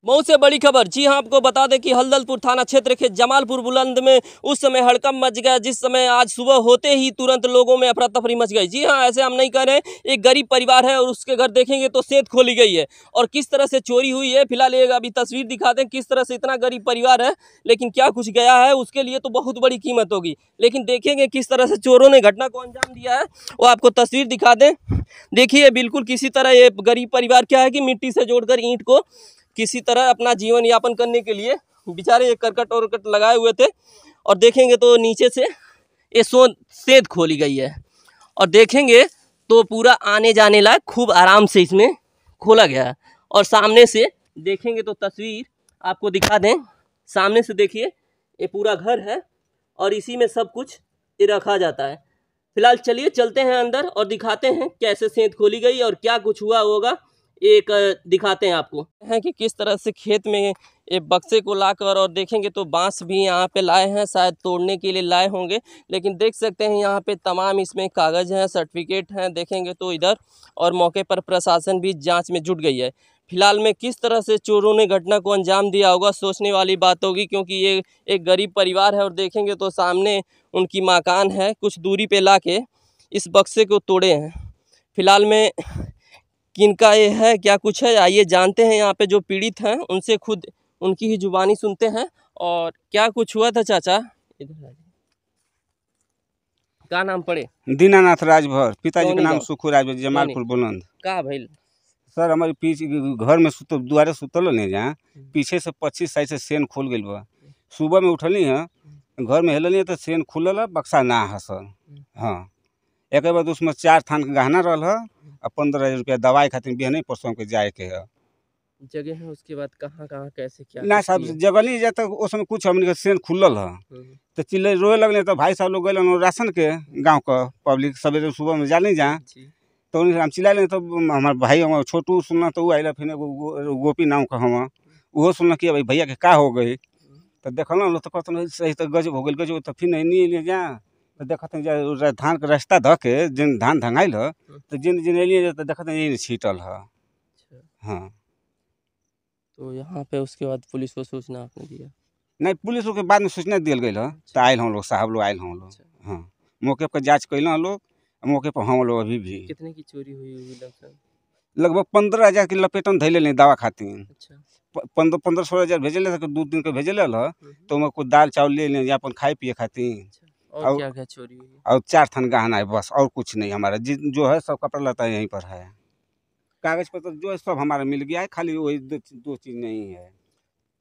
बहुत से बड़ी खबर। जी हां, आपको बता दें कि हल्दलपुर थाना क्षेत्र के जमालपुर बुलंद में उस समय हड़कंप मच गया, जिस समय आज सुबह होते ही तुरंत लोगों में अफरा तफरी मच गई। जी हां, ऐसे हम नहीं कह रहे हैं। एक गरीब परिवार है और उसके घर देखेंगे तो सेंध खोली गई है और किस तरह से चोरी हुई है। फिलहाल एक अभी तस्वीर दिखा दें किस तरह से, इतना गरीब परिवार है लेकिन क्या कुछ गया है उसके लिए तो बहुत बड़ी कीमत होगी। लेकिन देखेंगे किस तरह से चोरों ने घटना को अंजाम दिया है, वो आपको तस्वीर दिखा दें। देखिए बिल्कुल किसी तरह ये गरीब परिवार क्या है कि मिट्टी से जोड़कर ईंट को किसी तरह अपना जीवन यापन करने के लिए बेचारे ये करकट और लगाए हुए थे। और देखेंगे तो नीचे से ये सेंध खोली गई है और देखेंगे तो पूरा आने जाने लायक खूब आराम से इसमें खोला गया है। और सामने से देखेंगे तो तस्वीर आपको दिखा दें। सामने से देखिए ये पूरा घर है और इसी में सब कुछ ये रखा जाता है। फिलहाल चलिए चलते हैं अंदर और दिखाते हैं कैसे सेंध खोली गई और क्या कुछ हुआ होगा। एक दिखाते हैं आपको है कि किस तरह से खेत में एक बक्से को लाकर, और देखेंगे तो बांस भी यहाँ पे लाए हैं, शायद तोड़ने के लिए लाए होंगे। लेकिन देख सकते हैं यहाँ पे तमाम इसमें कागज़ हैं, सर्टिफिकेट हैं। देखेंगे तो इधर और मौके पर प्रशासन भी जांच में जुट गई है। फिलहाल में किस तरह से चोरों ने घटना को अंजाम दिया होगा, सोचने वाली बात होगी, क्योंकि ये एक गरीब परिवार है। और देखेंगे तो सामने उनकी मकान है, कुछ दूरी पे ला के इस बक्से को तोड़े हैं। फिलहाल में किनका ये है, क्या कुछ है, आइए जानते हैं। यहाँ पे जो पीड़ित हैं उनसे खुद उनकी ही जुबानी सुनते हैं और क्या कुछ हुआ था। चाचा इधर का नाम पड़े? दीनानाथ राजभर, पिताजी का नाम सुखू राजभर, जमालपुर बुलंद। का भइल? सर हमारे पीछे घर में दुआरे सुतल नहीं जहाँ पीछे से 25 साइड से सेन खोल गई बा। सुबह में उठली है, घर में हेलनी तो सेन खुलल है, बक्सा ना है सर। हाँ, एक बाद उसमें 4 थान के गहना रहा है और 15,000 रुपया दवाई खातिर बिहने परसों के जाए के है जगह है। उसके बाद कहाँ कहाँ कैसे क्या ना साहब, जगह नहीं जाता उसमें कुछ हमने के सेन खुलल है तो चिल्ले रोए लगने। तो भाई साहब लोग गए राशन के गाँव का पब्लिक सवेरे सुबह में जा नहीं जा तो हम चिल्ला लें। तो हमारे भाई हमारे छोटू सुनना तो वो आइला, फिर गोपी नाम का हम वो सुनना कि भाई भैया के का हो गई। तो देखल तो कहते सही तो गजब हो गई, गजब। तो फिर नहीं ले जा तो देखते धान के रास्ता ध के जिन धान धंगाइल है तो जिन जिन एलिए तो देखते यही छीटल है। हाँ, तो यहाँ पे उसके बाद पुलिस को सूचना आपने दिया? नहीं, पुलिस के बाद में सूचना दिल गई है तो आयल हम लोग, साहब लोग आयल हम लोग। हाँ, मौके पर जाँच कैल हम लोग, मौके पर हम लोग अभी भी। कितने की चोरी हुई होगी? लगभग 15,000 की लपेटन धैले नहीं दवा खातिर। अच्छा, 15-16,000 भेजल है, 2 दिन के भेजल है तो मैं कुछ दाल चावल ले लें अपन खाए पिए खातिर। और क्या क्या चोरी हुई? और 4 थान गहना है बस, और कुछ नहीं। हमारा जो है सब कपड़ा लता यहीं पर है, कागज पत्र जो है सब हमारा मिल गया है, खाली वही दो चीज़ नहीं है।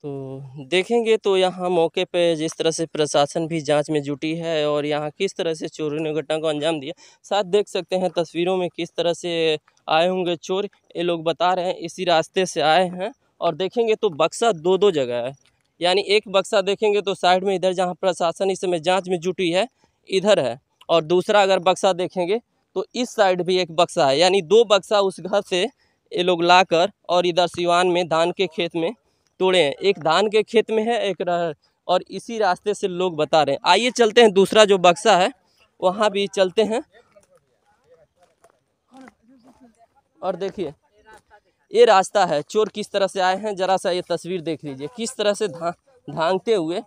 तो देखेंगे तो यहाँ मौके पे जिस तरह से प्रशासन भी जांच में जुटी है और यहाँ किस तरह से चोरी ने घटना को अंजाम दिया। साथ देख सकते हैं तस्वीरों में किस तरह से आए होंगे चोर। ये लोग बता रहे हैं इसी रास्ते से आए हैं। और देखेंगे तो बक्सा दो जगह है, यानी एक बक्सा देखेंगे तो साइड में इधर जहाँ प्रशासन इस समय जाँच में जुटी है इधर है, और दूसरा अगर बक्सा देखेंगे तो इस साइड भी एक बक्सा है, यानी 2 बक्सा उस घर से ये लोग लाकर और इधर सिवान में धान के खेत में तोड़े हैं। एक धान के खेत में है, एक और इसी रास्ते से लोग बता रहे हैं। आइए चलते हैं दूसरा जो बक्सा है वहाँ भी चलते हैं। और देखिए ये रास्ता है, चोर किस तरह से आए हैं, जरा सा ये तस्वीर देख लीजिए किस तरह से धांगते हुए।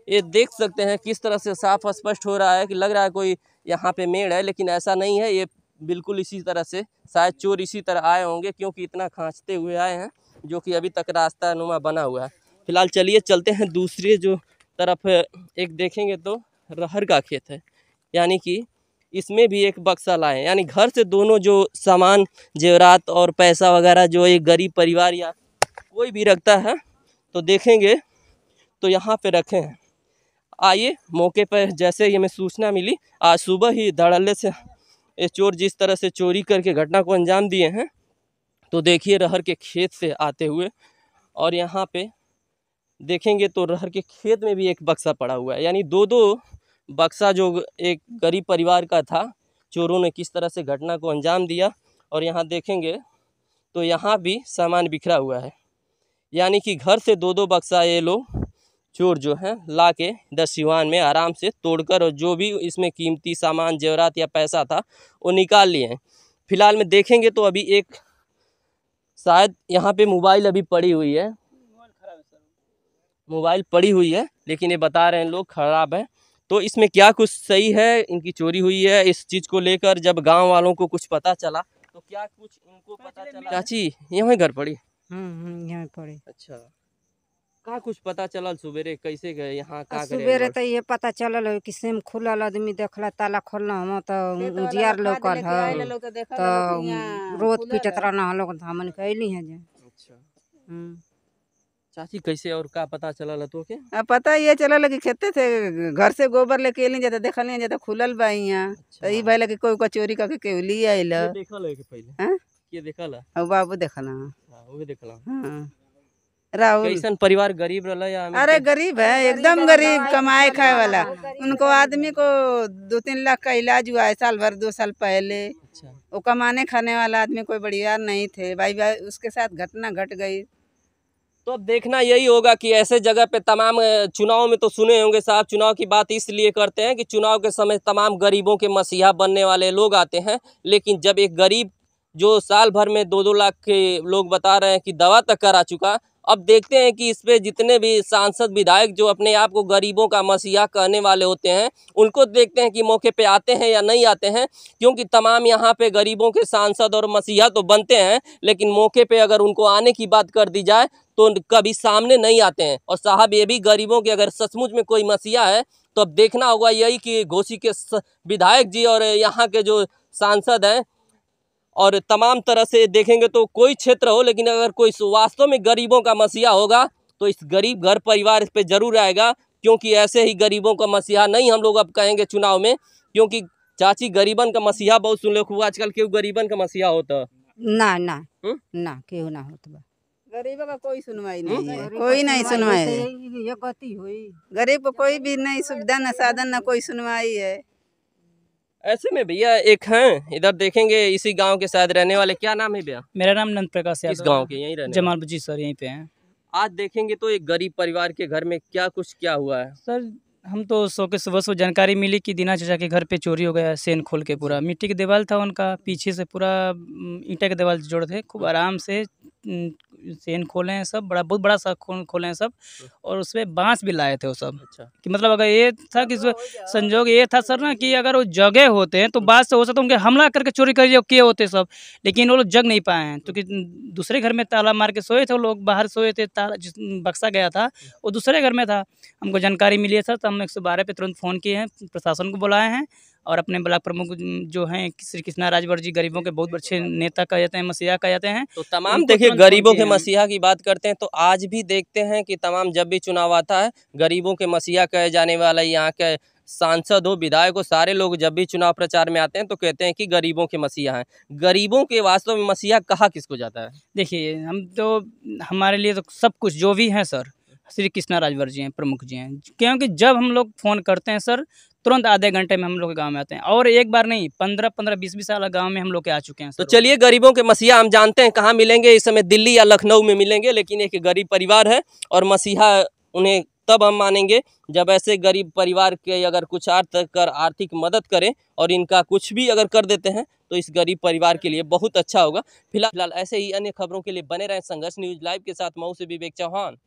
ये देख सकते हैं किस तरह से साफ स्पष्ट हो रहा है कि लग रहा है कोई यहाँ पे मेड़ है, लेकिन ऐसा नहीं है। ये बिल्कुल इसी तरह से शायद चोर इसी तरह आए होंगे, क्योंकि इतना खींचते हुए आए हैं जो कि अभी तक रास्ता नुमा बना हुआ है। फिलहाल चलिए चलते हैं दूसरी जो तरफ। एक देखेंगे तो रहर का खेत है, यानी कि इसमें भी एक बक्सा लाए, यानी घर से दोनों जो सामान जेवरात और पैसा वगैरह जो एक गरीब परिवार या कोई भी रखता है तो देखेंगे तो यहाँ पे रखे हैं। आइए मौके पर जैसे ही हमें सूचना मिली आज सुबह ही धड़ल्ले से ये चोर जिस तरह से चोरी करके घटना को अंजाम दिए हैं, तो देखिए रहर के खेत से आते हुए। और यहाँ पे देखेंगे तो रहर के खेत में भी एक बक्सा पड़ा हुआ है, यानी 2 बक्सा जो एक गरीब परिवार का था, चोरों ने किस तरह से घटना को अंजाम दिया। और यहाँ देखेंगे तो यहाँ भी सामान बिखरा हुआ है, यानी कि घर से 2 बक्सा ये लोग चोर जो हैं ला के 10 सिवान में आराम से तोड़कर और जो भी इसमें कीमती सामान जेवरात या पैसा था वो निकाल लिए हैं। फिलहाल में देखेंगे तो अभी एक शायद यहाँ पे मोबाइल अभी पड़ी हुई है, मोबाइल पड़ी हुई है, लेकिन ये बता रहे हैं लोग खराब है। तो इसमें क्या कुछ सही है, इनकी चोरी हुई है, इस चीज़ को लेकर जब गांव वालों को कुछ पता चला तो क्या कुछ इनको पता चला? चाची यहाँ घर पड़ी? यहाँ पड़े। अच्छा, का कुछ पता चलल सुबेरे, कैसे गए यहाँ, का करे? सुबेरे तो ये पता चलल है कि सेम खुलल, आदमी देखला ताला खोलना हम तो उजियार लौकल है तो रोड पीटत रहना हम लोग हमन कैली है जे। अच्छा चाची, कैसे और का पता चलल तो के? पता ये चलल कि खेते थे, घर से गोबर लेके एली जाता, देखल नहीं जाता खुलल बा यहाँ। तो ई भइल कि कोई चोरी करके केहू ली आइल। ये देखल है कि पहले? हां, ये देखल है? और बाबू देखल। हां, वो भी देखल। हां, राहुल कैसन परिवार, गरीब रहला या अमीर? अरे गरीब है, एकदम गरीब, कमाए खाए वाला। उनको आदमी को 2-3 लाख का इलाज हुआ है साल भर 2 साल पहले। अच्छा, वो कमाने खाने वाला आदमी कोई बढ़िया नहीं थे भाई, उसके साथ घटना घट गई। तो अब देखना यही होगा कि ऐसे जगह पे तमाम चुनाव में तो सुने होंगे साहब, चुनाव की बात इसलिए करते हैं कि चुनाव के समय तमाम गरीबों के मसीहा बनने वाले लोग आते हैं, लेकिन जब एक गरीब जो साल भर में 2-2 लाख के लोग बता रहे हैं कि दवा तक करा चुका, अब देखते हैं कि इस पे जितने भी सांसद विधायक जो अपने आप को गरीबों का मसीहा कहने वाले होते हैं, उनको देखते हैं कि मौके पे आते हैं या नहीं आते हैं, क्योंकि तमाम यहाँ पे गरीबों के सांसद और मसीहा तो बनते हैं, लेकिन मौके पे अगर उनको आने की बात कर दी जाए तो कभी सामने नहीं आते हैं। और साहब ये भी गरीबों के अगर सचमुच में कोई मसीहा है तो अब देखना होगा यही कि घोसी के विधायक जी और यहाँ के जो सांसद हैं और तमाम तरह से देखेंगे तो कोई क्षेत्र हो, लेकिन अगर कोई वास्तव में गरीबों का मसीहा होगा तो इस गरीब घर परिवार इस पे जरूर आएगा, क्योंकि ऐसे ही गरीबों का मसीहा नहीं हम लोग अब कहेंगे चुनाव में, क्योंकि चाची गरीबन का मसीहा बहुत सुन लो, आजकल क्यों गरीबन का मसीहा होता ना ना ना केहू ना होत बा। गरीबों का कोई सुनवाई नहीं है, कोई नहीं सुनवाई है। ये गति हुई, गरीब को कोई भी नहीं सुविधा, न साधन, न कोई सुनवाई है। ऐसे में भैया एक हैं इधर देखेंगे, इसी गांव के शायद रहने वाले, क्या नाम है भैया? मेरा नाम नंद प्रकाश इस यादव। गांव के यहीं रहने जमालपुर जी सर, यहीं पे हैं। आज देखेंगे तो एक गरीब परिवार के घर में क्या हुआ है सर हम तो सो के सुबह जानकारी मिली कि दीना चाचा के घर पे चोरी हो गया है। सेन खोल के पूरा मिट्टी की दीवार था उनका, पीछे से पूरा ईंटा के दीवार जोड़ थे, खूब आराम से सेन खोले हैं सब, बहुत बड़ा सा खोले हैं सब, और उसमें बांस भी लाए थे वो सब। अच्छा, कि मतलब अगर ये था कि संजोग ये था सर ना कि अगर वो जगह होते हैं तो बात से हो सकता है उनके हमला करके चोरी कर किए होते सब, लेकिन वो लोग जग नहीं पाए हैं क्योंकि दूसरे घर में ताला मार के सोए थे वो लोग, बाहर सोए थे, ताला जिस बक्सा गया था वो दूसरे घर में था। हमको जानकारी मिली है सर, तो हम 112 पे तुरंत फ़ोन किए हैं, प्रशासन को बुलाए हैं, और अपने ब्लॉक प्रमुख जो हैं श्री कृष्णा राजभर जी, गरीबों के बहुत अच्छे नेता कहे जाते हैं, मसीहा कहे जाते हैं। तो तमाम देखिए गरीबों के मसीहा की बात करते हैं तो आज भी देखते हैं कि तमाम जब भी चुनाव आता है गरीबों के मसीहा कहे जाने वाला यहाँ के सांसद हो, विधायक हो, सारे लोग जब भी चुनाव प्रचार में आते हैं तो कहते हैं कि गरीबों के मसीहा हैं। गरीबों के वास्तव में मसीहा कहा किसको जाता है? देखिए हम तो, हमारे लिए तो सब कुछ जो भी है सर श्री कृष्णा राजभर जी हैं, प्रमुख जी हैं, क्योंकि जब हम लोग फ़ोन करते हैं सर तुरंत आधे घंटे में हम लोग गांव में आते हैं, और एक बार नहीं 15-15, 20-20 साल गांव में हम लोग के आ चुके हैं सर। तो चलिए गरीबों के मसीहा हम जानते हैं कहाँ मिलेंगे, इस समय दिल्ली या लखनऊ में मिलेंगे, लेकिन एक गरीब परिवार है और मसीहा उन्हें तब हम मानेंगे जब ऐसे गरीब परिवार के अगर कुछ आर्थिक मदद करें और इनका कुछ भी अगर कर देते हैं तो इस गरीब परिवार के लिए बहुत अच्छा होगा। फिलहाल ऐसे ही अन्य खबरों के लिए बने रहें संघर्ष न्यूज़ लाइव के साथ। मऊ से विवेक चौहान।